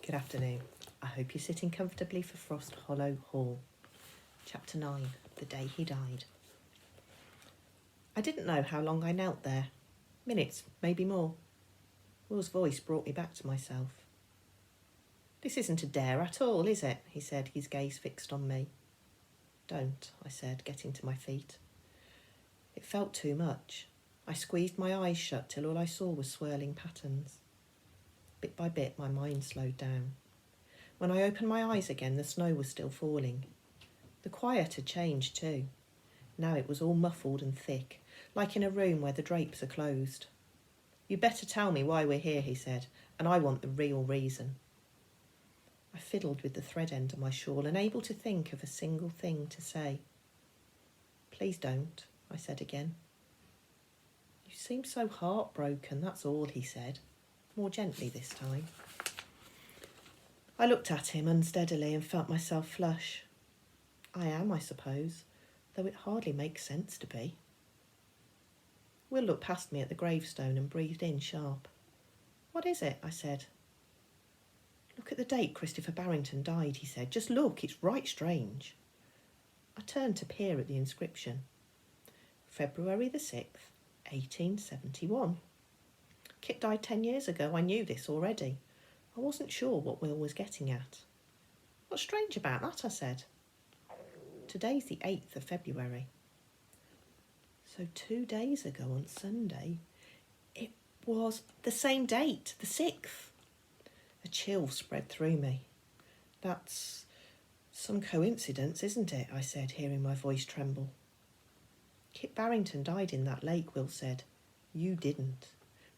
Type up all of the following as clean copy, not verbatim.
Good afternoon. I hope you're sitting comfortably for Frost Hollow Hall. Chapter 9, The Day He Died. I didn't know how long I knelt there. Minutes, maybe more. Will's voice brought me back to myself. This isn't a dare at all, is it? He said, his gaze fixed on me. Don't, I said, getting to my feet. It felt too much. I squeezed my eyes shut till all I saw was swirling patterns. Bit by bit, my mind slowed down. When I opened my eyes again, the snow was still falling. The quiet had changed too. Now it was all muffled and thick, like in a room where the drapes are closed. "You'd better tell me why we're here," he said, "and I want the real reason." I fiddled with the thread end of my shawl, unable to think of a single thing to say. "Please don't," I said again. "You seem so heartbroken, that's all," he said, more gently this time. I looked at him unsteadily and felt myself flush. I am, I suppose, though it hardly makes sense to be. Will looked past me at the gravestone and breathed in sharp. "What is it?" I said. "Look at the date Christopher Barrington died," he said. "Just look, it's right strange." I turned to peer at the inscription. February the 6th, 1871. Kit died 10 years ago. I knew this already. I wasn't sure what Will was getting at. "What's strange about that?" I said. "Today's the 8th of February. So 2 days ago on Sunday, it was the same date, the 6th. A chill spread through me. "That's some coincidence, isn't it?" I said, hearing my voice tremble. "Kit Barrington died in that lake," Will said. "You didn't.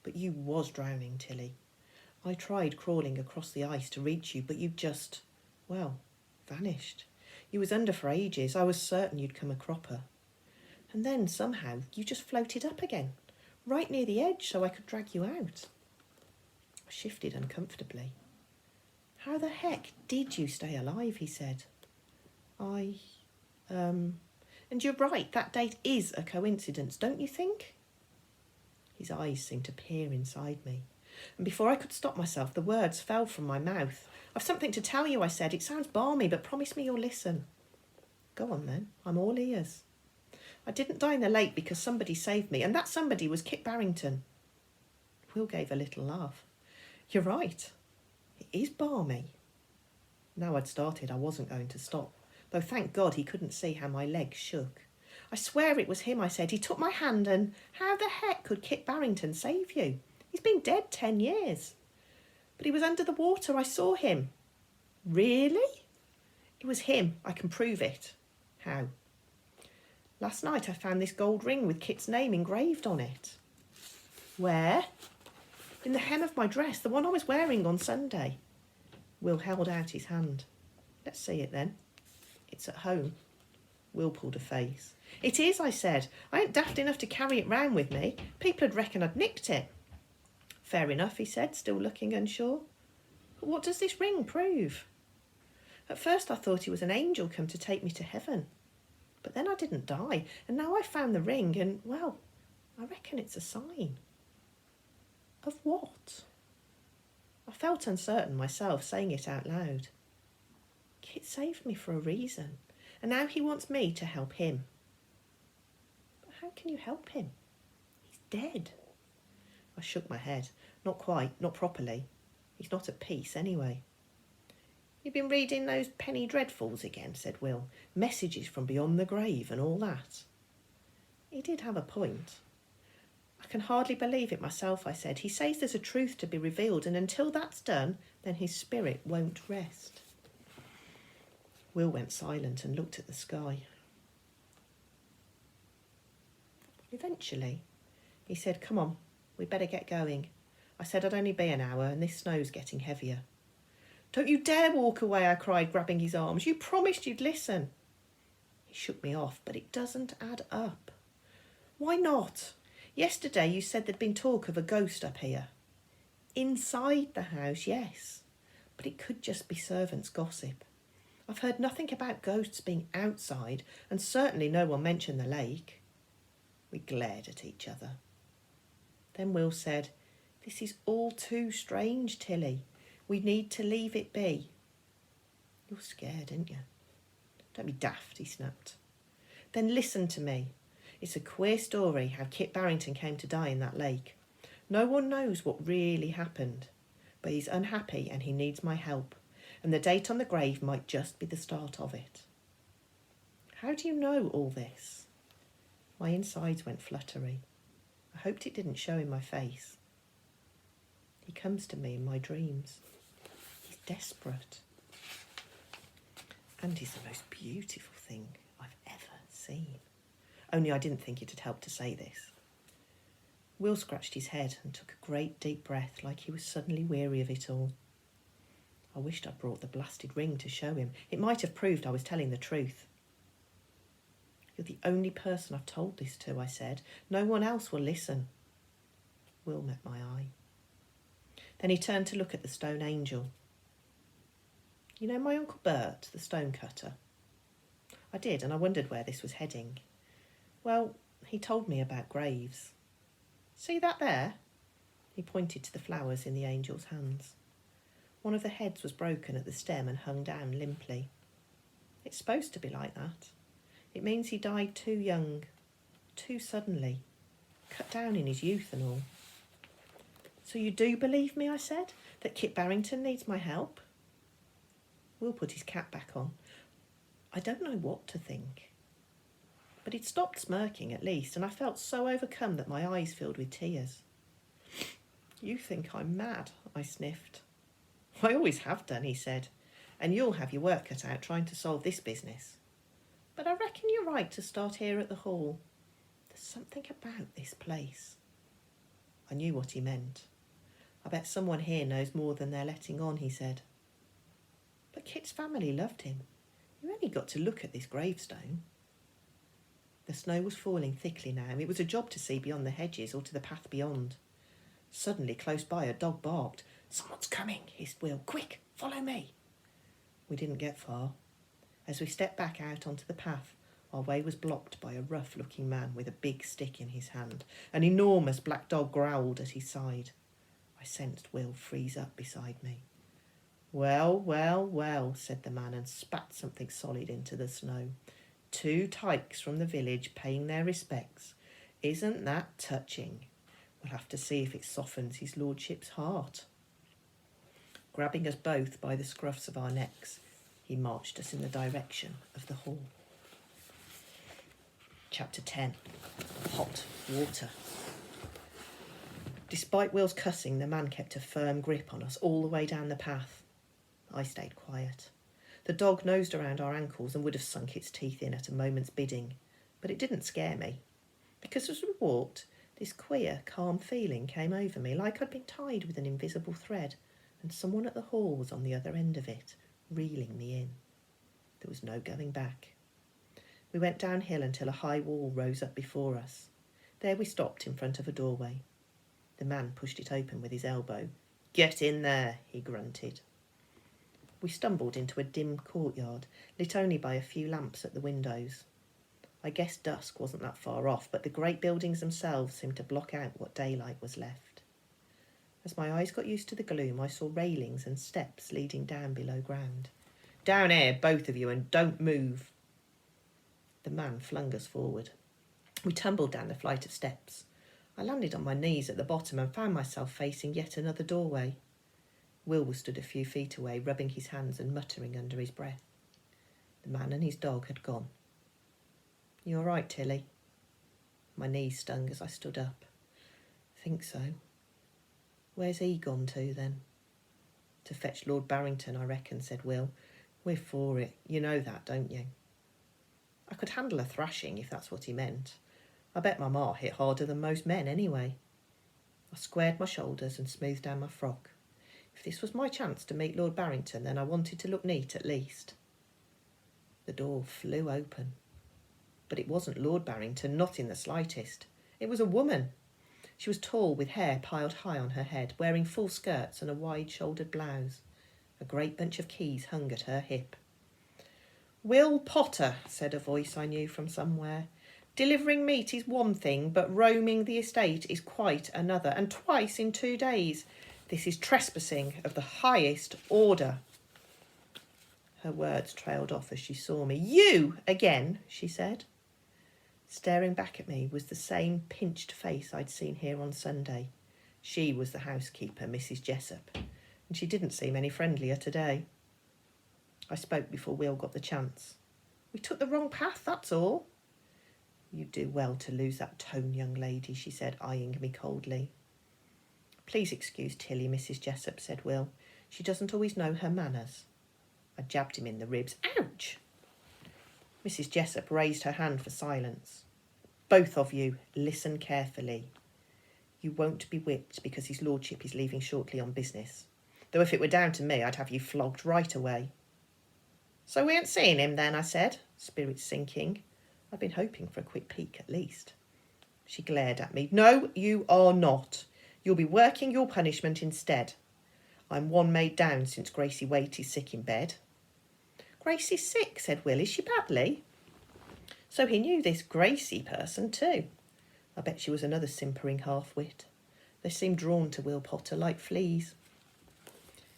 But you was drowning, Tilly. I tried crawling across the ice to reach you, but you just, vanished. You was under for ages. I was certain you'd come a cropper. And then, somehow, you just floated up again, right near the edge so I could drag you out." I shifted uncomfortably. "How the heck did you stay alive?" he said. And you're right, that date is a coincidence, don't you think?" His eyes seemed to peer inside me, and before I could stop myself, the words fell from my mouth. "I've something to tell you," I said. "It sounds balmy, but promise me you'll listen." "Go on then, I'm all ears." "I didn't die in the lake because somebody saved me, and that somebody was Kit Barrington." Will gave a little laugh. "You're right, it is balmy." Now I'd started, I wasn't going to stop, though thank God he couldn't see how my legs shook. "I swear it was him," I said. "He took my hand and how the heck could Kit Barrington save you? He's been dead 10 years. But he was under the water, I saw him." "Really?" "It was him, I can prove it." "How?" "Last night I found this gold ring with Kit's name engraved on it." "Where?" "In the hem of my dress, the one I was wearing on Sunday." Will held out his hand. "Let's see it then." "It's at home." Will pulled a face. "It is," I said. "I ain't daft enough to carry it round with me. People'd reckon I'd nicked it." "Fair enough," he said, still looking unsure. "But what does this ring prove?" "At first I thought it was an angel come to take me to heaven. But then I didn't die, and now I've found the ring, and, I reckon it's a sign." "Of what?" I felt uncertain myself, saying it out loud. "Kit saved me for a reason, and now he wants me to help him." "But how can you help him? He's dead." I shook my head. "Not quite, not properly. He's not at peace anyway." "You've been reading those penny dreadfuls again," said Will. "Messages from beyond the grave and all that." He did have a point. "I can hardly believe it myself," I said. "He says there's a truth to be revealed, and until that's done, then his spirit won't rest." Will went silent and looked at the sky. Eventually, he said, "Come on, we'd better get going." I said I'd only be an hour, and this snow's getting heavier. "Don't you dare walk away," I cried, grabbing his arms. "You promised you'd listen." He shook me off. "But it doesn't add up." "Why not? Yesterday you said there'd been talk of a ghost up here." "Inside the house, yes. But it could just be servants' gossip. I've heard nothing about ghosts being outside, and certainly no one mentioned the lake." We glared at each other. Then Will said, "This is all too strange, Tilly. We need to leave it be. You're scared, aren't you? Don't be daft, he snapped. Then listen to me. It's a queer story how Kit Barrington came to die in that lake. No one knows what really happened, but he's unhappy and he needs my help, and the date on the grave might just be the start of it. How do you know all this? My insides went fluttery. I hoped it didn't show in my face. He comes to me in my dreams. He's desperate. And he's the most beautiful thing I've ever seen. Only I didn't think it'd help to say this. Will scratched his head and took a great deep breath like he was suddenly weary of it all. I wished I'd brought the blasted ring to show him. It might have proved I was telling the truth. You're the only person I've told this to, I said. No one else will listen. Will met my eye. Then he turned to look at the stone angel. You know my Uncle Bert, the stone cutter? I did, and I wondered where this was heading. Well, he told me about graves. See that there? He pointed to the flowers in the angel's hands. One of the heads was broken at the stem and hung down limply. It's supposed to be like that. It means he died too young, too suddenly, cut down in his youth and all. So you do believe me, I said, that Kit Barrington needs my help? Will put his cap back on. I don't know what to think. But he'd stopped smirking at least, and I felt so overcome that my eyes filled with tears. You think I'm mad, I sniffed. I always have done, he said, and you'll have your work cut out trying to solve this business. But I reckon you're right to start here at the hall. There's something about this place. I knew what he meant. I bet someone here knows more than they're letting on, he said. But Kit's family loved him. You only got to look at this gravestone. The snow was falling thickly now. It was a job to see beyond the hedges or to the path beyond. Suddenly, close by, a dog barked. Someone's coming, hissed Will. Quick, follow me. We didn't get far. As we stepped back out onto the path, our way was blocked by a rough-looking man with a big stick in his hand. An enormous black dog growled at his side. I sensed Will freeze up beside me. Well, well, well, said the man and spat something solid into the snow. 2 tykes from the village paying their respects. Isn't that touching? We'll have to see if it softens his lordship's heart. Grabbing us both by the scruffs of our necks, he marched us in the direction of the hall. Chapter 10. Hot water. Despite Will's cussing, the man kept a firm grip on us all the way down the path. I stayed quiet. The dog nosed around our ankles and would have sunk its teeth in at a moment's bidding, but it didn't scare me, because as we walked, this queer, calm feeling came over me, like I'd been tied with an invisible thread, and someone at the hall was on the other end of it, reeling me in. There was no going back. We went downhill until a high wall rose up before us. There we stopped in front of a doorway. The man pushed it open with his elbow. Get in there, he grunted. We stumbled into a dim courtyard, lit only by a few lamps at the windows. I guessed dusk wasn't that far off, but the great buildings themselves seemed to block out what daylight was left. As my eyes got used to the gloom, I saw railings and steps leading down below ground. Down here, both of you, and don't move. The man flung us forward. We tumbled down the flight of steps. I landed on my knees at the bottom and found myself facing yet another doorway. Will was stood a few feet away, rubbing his hands and muttering under his breath. The man and his dog had gone. You all right, Tilly? My knees stung as I stood up. Think so. Where's he gone to, then? To fetch Lord Barrington, I reckon, said Will. We're for it. You know that, don't you? I could handle a thrashing, if that's what he meant. I bet my ma hit harder than most men, anyway. I squared my shoulders and smoothed down my frock. If this was my chance to meet Lord Barrington, then I wanted to look neat at least. The door flew open. But it wasn't Lord Barrington, not in the slightest. It was a woman. She was tall, with hair piled high on her head, wearing full skirts and a wide-shouldered blouse. A great bunch of keys hung at her hip. Will Potter, said a voice I knew from somewhere. Delivering meat is one thing, but roaming the estate is quite another, and twice in 2 days. This is trespassing of the highest order. Her words trailed off as she saw me. You again, she said. Staring back at me was the same pinched face I'd seen here on Sunday. She was the housekeeper, Mrs. Jessup, and she didn't seem any friendlier today. I spoke before Will got the chance. We took the wrong path, that's all. You do well to lose that tone, young lady, she said, eyeing me coldly. Please excuse Tilly, Mrs. Jessup, said Will. She doesn't always know her manners. I jabbed him in the ribs. Ouch! Mrs. Jessup raised her hand for silence. Both of you, listen carefully. You won't be whipped because his lordship is leaving shortly on business. Though if it were down to me, I'd have you flogged right away. So we ain't seeing him then, I said, spirits sinking. I'd been hoping for a quick peek at least. She glared at me. No, you are not. You'll be working your punishment instead. I'm one maid down since Gracie Waite is sick in bed. Gracie's sick, said Will. Is she badly? So he knew this Gracie person too. I bet she was another simpering half-wit. They seemed drawn to Will Potter like fleas.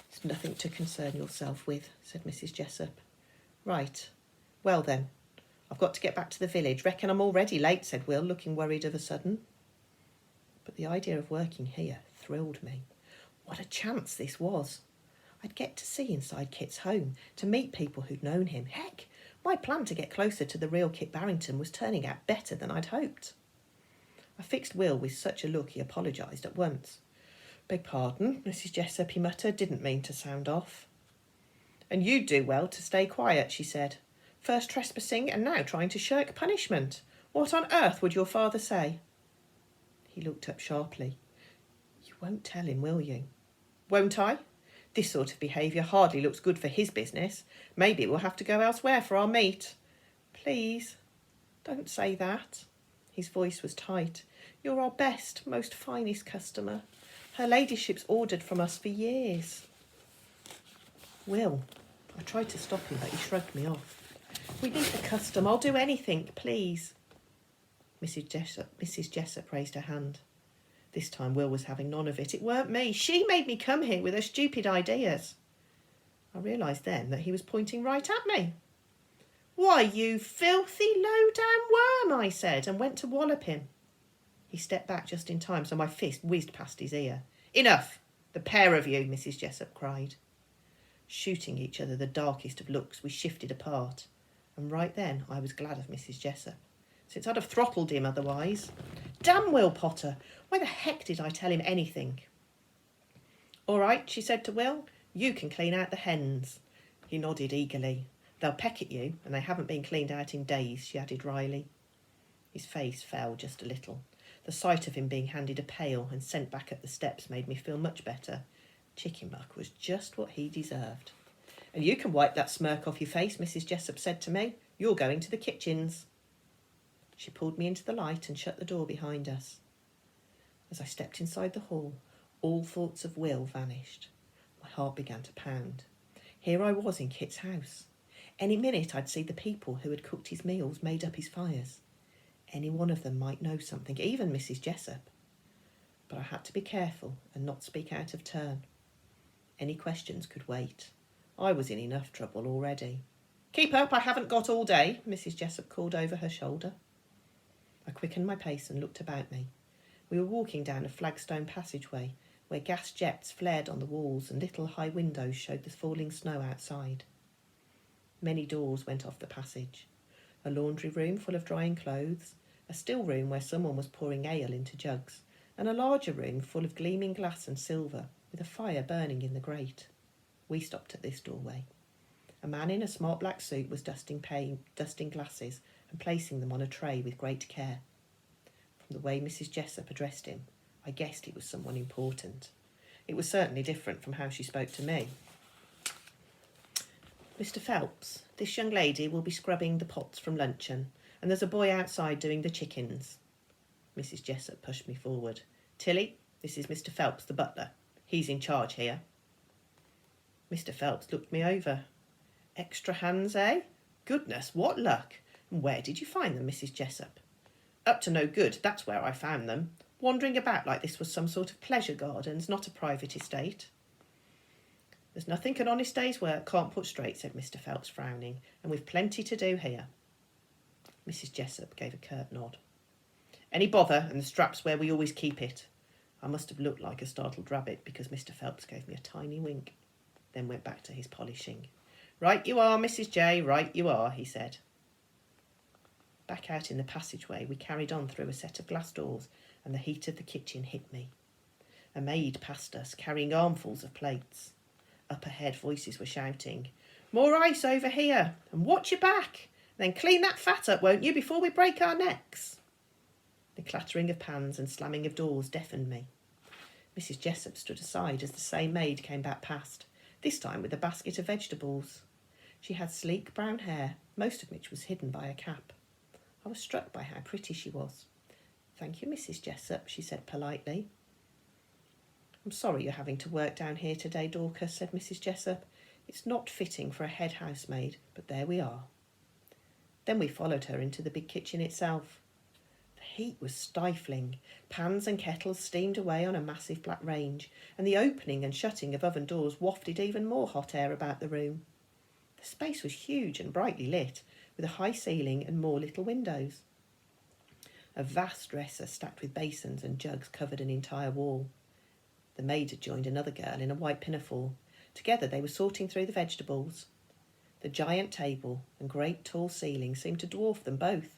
It's nothing to concern yourself with, said Mrs. Jessup. Right. Well then, I've got to get back to the village. Reckon I'm already late, said Will, looking worried of a sudden. But the idea of working here thrilled me. What a chance this was. I'd get to see inside Kit's home, to meet people who'd known him. Heck, my plan to get closer to the real Kit Barrington was turning out better than I'd hoped. I fixed Will with such a look he apologised at once. Beg pardon, Mrs. Jessup, he muttered, didn't mean to sound off. And you'd do well to stay quiet, she said. First trespassing and now trying to shirk punishment. What on earth would your father say? He looked up sharply. You won't tell him, will you? Won't I? This sort of behaviour hardly looks good for his business. Maybe we'll have to go elsewhere for our meat. Please, don't say that. His voice was tight. You're our best, most finest customer. Her ladyship's ordered from us for years. Will, I tried to stop him, but he shrugged me off. We need the custom. I'll do anything, please. Mrs. Jessup raised her hand. This time Will was having none of it. It weren't me. She made me come here with her stupid ideas. I realised then that he was pointing right at me. Why, you filthy low-down worm, I said, and went to wallop him. He stepped back just in time, so my fist whizzed past his ear. Enough! The pair of you, Mrs. Jessup cried. Shooting each other the darkest of looks, we shifted apart. And right then I was glad of Mrs. Jessup, since I'd have throttled him otherwise. Damn Will Potter! Why the heck did I tell him anything? All right, she said to Will. You can clean out the hens. He nodded eagerly. They'll peck at you, and they haven't been cleaned out in days, she added wryly. His face fell just a little. The sight of him being handed a pail and sent back up the steps made me feel much better. Chicken muck was just what he deserved. And you can wipe that smirk off your face, Mrs. Jessup said to me. You're going to the kitchens. She pulled me into the light and shut the door behind us. As I stepped inside the hall, all thoughts of Will vanished. My heart began to pound. Here I was in Kit's house. Any minute I'd see the people who had cooked his meals, made up his fires. Any one of them might know something, even Mrs. Jessup. But I had to be careful and not speak out of turn. Any questions could wait. I was in enough trouble already. Keep up, I haven't got all day, Mrs. Jessup called over her shoulder. I quickened my pace and looked about me. We were walking down a flagstone passageway where gas jets flared on the walls and little high windows showed the falling snow outside. Many doors went off the passage. A laundry room full of drying clothes, a still room where someone was pouring ale into jugs, and a larger room full of gleaming glass and silver, with a fire burning in the grate. We stopped at this doorway. A man in a smart black suit was dusting glasses and placing them on a tray with great care. From the way Mrs. Jessup addressed him, I guessed he was someone important. It was certainly different from how she spoke to me. Mr. Phelps, this young lady will be scrubbing the pots from luncheon, and there's a boy outside doing the chickens. Mrs. Jessup pushed me forward. Tilly, this is Mr. Phelps, the butler. He's in charge here. Mr. Phelps looked me over. Extra hands, eh? Goodness, what luck! And where did you find them, Mrs. Jessup? Up to no good, that's where I found them. wandering about like this was some sort of pleasure gardens, not a private estate. There's nothing an honest day's work can't put straight, said Mr. Phelps, frowning, and we've plenty to do here. Mrs. Jessup gave a curt nod. Any bother, and the strap's where we always keep it. I must have looked like a startled rabbit because Mr. Phelps gave me a tiny wink, then went back to his polishing. Right you are, Mrs. J, right you are, he said. Back out in the passageway, we carried on through a set of glass doors, and the heat of the kitchen hit me. A maid passed us, carrying armfuls of plates. Up ahead, voices were shouting, More ice over here, and watch your back. Then clean that fat up, won't you, before we break our necks? The clattering of pans and slamming of doors deafened me. Mrs. Jessup stood aside as the same maid came back past, this time with a basket of vegetables. She had sleek brown hair, most of which was hidden by a cap. I was struck by how pretty she was. Thank you, Mrs. Jessup, she said politely. I'm sorry you're having to work down here today, Dorcas, said Mrs. Jessup. It's not fitting for a head housemaid, but there we are. Then we followed her into the big kitchen itself. The heat was stifling. Pans and kettles steamed away on a massive black range, and the opening and shutting of oven doors wafted even more hot air about the room. The space was huge and brightly lit, with a high ceiling and more little windows. A vast dresser stacked with basins and jugs covered an entire wall. The maid had joined another girl in a white pinafore. Together they were sorting through the vegetables. The giant table and great tall ceiling seemed to dwarf them both.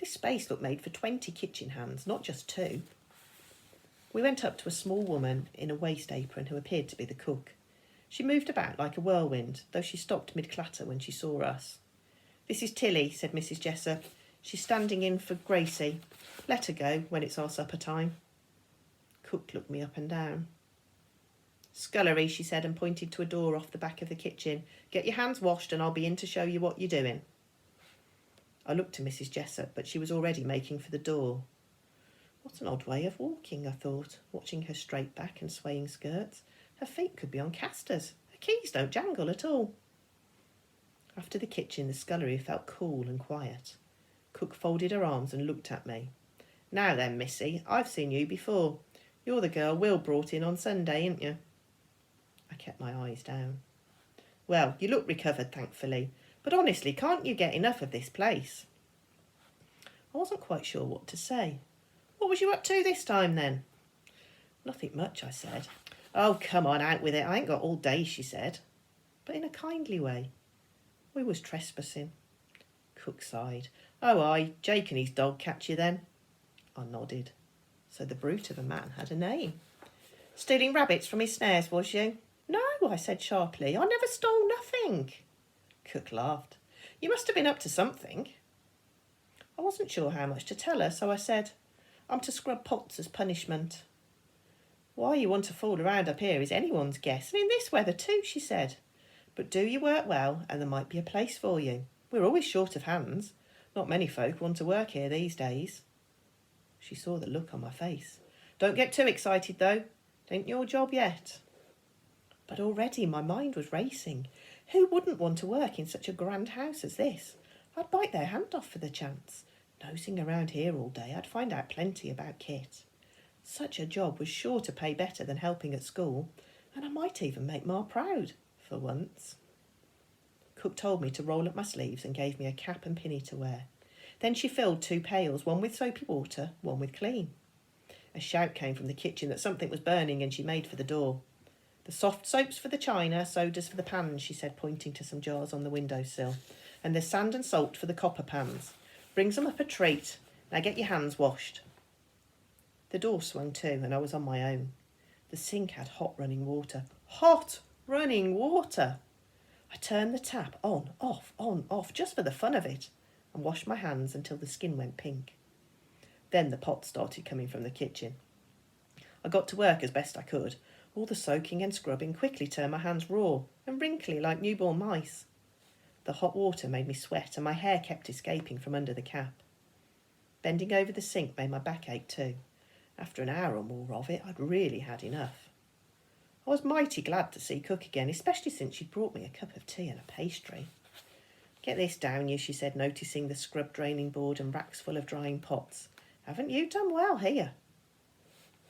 This space looked made for 20 kitchen hands, not just 2. We went up to a small woman in a waist apron who appeared to be the cook. She moved about like a whirlwind, though she stopped mid-clatter when she saw us. This is Tilly, said Mrs. Jessup. She's standing in for Gracie. Let her go when it's our supper time. Cook looked me up and down. Scullery, she said, and pointed to a door off the back of the kitchen. Get your hands washed and I'll be in to show you what you're doing. I looked to Mrs. Jessup, but she was already making for the door. What an odd way of walking, I thought, watching her straight back and swaying skirts. Her feet could be on casters. Her keys don't jangle at all. After the kitchen, the scullery felt cool and quiet. Cook folded her arms and looked at me. Now then, missy, I've seen you before. You're the girl Will brought in on Sunday, ain't you? I kept my eyes down. Well, you look recovered, thankfully. But honestly, can't you get enough of this place? I wasn't quite sure what to say. What was you up to this time, then? Nothing much, I said. Oh, come on, out with it. I ain't got all day, she said, but in a kindly way. We was trespassing. Cook sighed. Oh, aye, Jake and his dog catch you then? I nodded. So the brute of a man had a name. Stealing rabbits from his snares, was you? No, I said sharply. I never stole nothing. Cook laughed. You must have been up to something. I wasn't sure how much to tell her, so I said, I'm to scrub pots as punishment. Why you want to fool around up here is anyone's guess, and in this weather too, she said. But do you work well, and there might be a place for you. We're always short of hands. Not many folk want to work here these days. She saw the look on my face. Don't get too excited, though. It ain't your job yet. But already my mind was racing. Who wouldn't want to work in such a grand house as this? I'd bite their hand off for the chance. Nosing around here all day, I'd find out plenty about Kit. Such a job was sure to pay better than helping at school, and I might even make Ma proud, for once. Cook told me to roll up my sleeves and gave me a cap and pinny to wear. Then she filled 2 pails, one with soapy water, one with clean. A shout came from the kitchen that something was burning, and she made for the door. The soft soap's for the china, soda's for the pans, she said, pointing to some jars on the windowsill. And there's sand and salt for the copper pans. Brings them up a treat. Now get your hands washed. The door swung to, and I was on my own. The sink had hot running water. Hot running water! I turned the tap on, off, just for the fun of it, and washed my hands until the skin went pink. Then the pots started coming from the kitchen. I got to work as best I could. All the soaking and scrubbing quickly turned my hands raw and wrinkly like newborn mice. The hot water made me sweat, and my hair kept escaping from under the cap. Bending over the sink made my back ache too. After an hour or more of it, I'd really had enough. I was mighty glad to see Cook again, especially since she'd brought me a cup of tea and a pastry. Get this down you, she said, noticing the scrub draining board and racks full of drying pots. Haven't you done well here?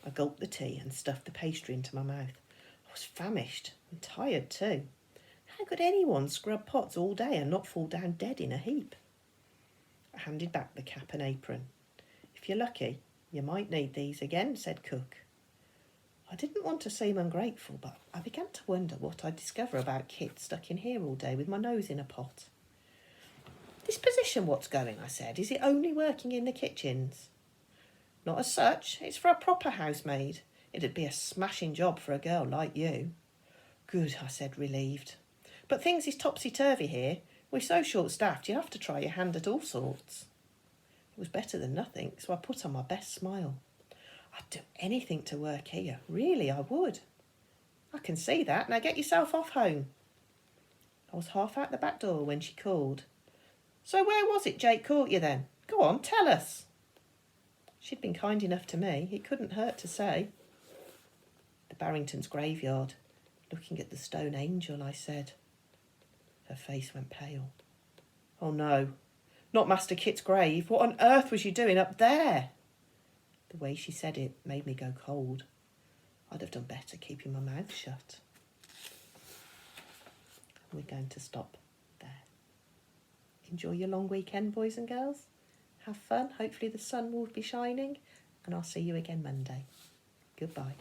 I gulped the tea and stuffed the pastry into my mouth. I was famished and tired too. How could anyone scrub pots all day and not fall down dead in a heap? I handed back the cap and apron. If you're lucky, you might need these again, said Cook. I didn't want to seem ungrateful, but I began to wonder what I'd discover about Kit stuck in here all day with my nose in a pot. This position what's going, I said. Is it only working in the kitchens? Not as such. It's for a proper housemaid. It'd be a smashing job for a girl like you. Good, I said, relieved. But things is topsy-turvy here. We're so short-staffed, you have to try your hand at all sorts. It was better than nothing, so I put on my best smile. I'd do anything to work here. Really, I would. I can see that. Now get yourself off home. I was half out the back door when she called. So where was it Jake caught you then? Go on, tell us. She'd been kind enough to me. It couldn't hurt to say. The Barringtons' graveyard. Looking at the stone angel, I said. Her face went pale. Oh no, not Master Kit's grave. What on earth was you doing up there? The way she said it made me go cold. I'd have done better keeping my mouth shut. We're going to stop there. Enjoy your long weekend, boys and girls. Have fun. Hopefully the sun will be shining, and I'll see you again Monday. Goodbye.